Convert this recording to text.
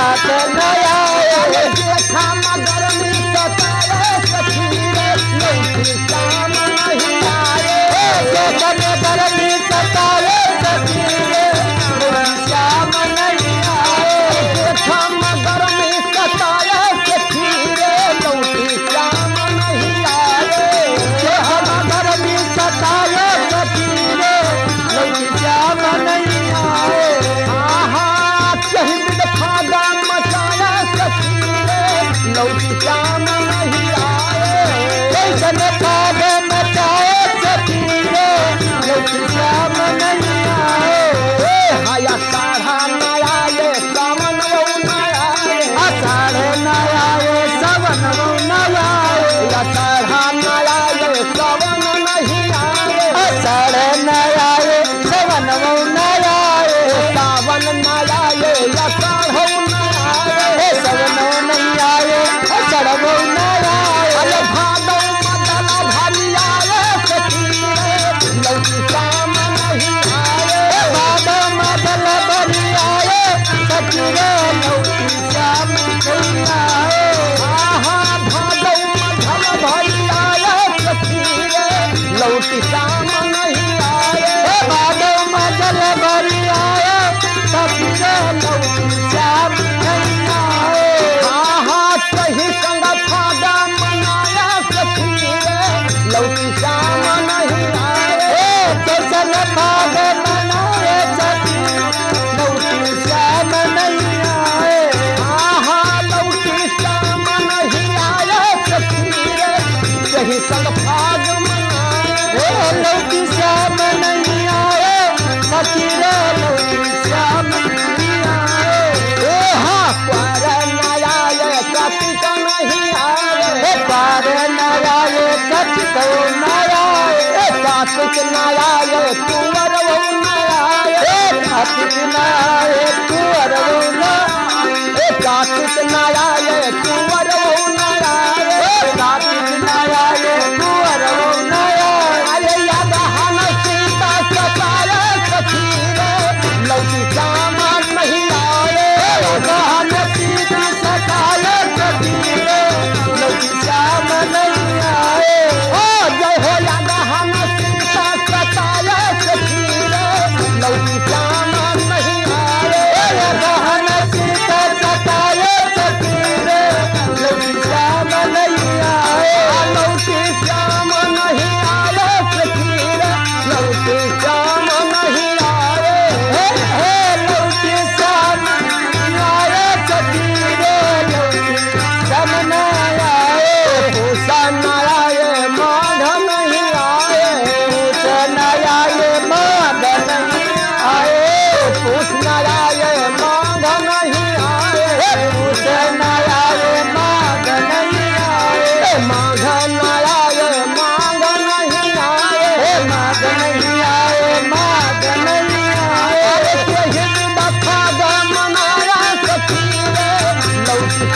साथ न आए देखा मगर में सताए सखी रे लौटी शाम नहीं आए देखन गर्मी सताए सखी रे श्याम नहीं आए देखा मगर में सताए सखी रे लौटी शाम नहीं आए देखन गर्मी सताए सखी रे श्याम नहीं आए आहा कहीं बिन फागा मचाया सखी रे लौटी शाम नहीं आए कैसन भाग मचाए सखी रे श्याम नहीं आए हाया साढ़ा न आए सावन वो न आए आषाढ़ न आए सावन न आए या साढ़ा न आए सावन नहीं आए आषाढ़ न आए सावन न आए सावन न आए या साढ़ो न आए सावन नहीं आए आषाढ़ न आए अरे भादो मदल भरी आए सखी रे लौटी शाम नहीं आए बाद मदल बनी आए सखी रे लौटी श्याम नहीं आए आहा भादो मदल भरी आए सखी रे लौटी शाम नहीं आए बाद मदल बनी आए सखी रे लौटी श्याम नहीं आए आहा कहीं संग फागा मनाया सखी रे लौटी शाम नहीं आए कैसन भाग मनाए सखी लौटी श्याम नहीं आए आहा लौटी शाम नहीं आए सखी रे कहीं संग फाग मनाए लौटी श्याम नहीं आए सखी रे लौटी श्याम नहीं आए हाँ पर न आए कार्तिक नहीं आए पार न आए कटिको न आए कार्तिक न आए कुंवर वो न आए कार्तिक न आए कुंवर न कार्तिक न आए कुंवर वो न आए कार्तिक न आए कुंवर न आए अरे याद हम सीता सताए सखी रे लौटी शाम नहीं आए गहन सीधी सताए सखी रे लौटी श्याम नहीं आए ओ जय हो याद हम सीता सताए सखी रे लौटी शाम नहीं आए गहन सीता सताए सखी रे लौटी श्याम नहीं आए लौटी शाम नहीं आए सखी रे लौटी शाम नहीं आए लौटी श्याम आए सखी रे लौटी श्याम नहीं आए पूषा न आए माघ नहीं आए पूछ न आए माघ नहीं आए पूछ न आए माघ नहीं आए पूछ न आए माघ नहीं आए माघ न आए माघ नहीं आए माघ नहीं आए माघ नहीं आए फाग मनाया सखी रे लौटी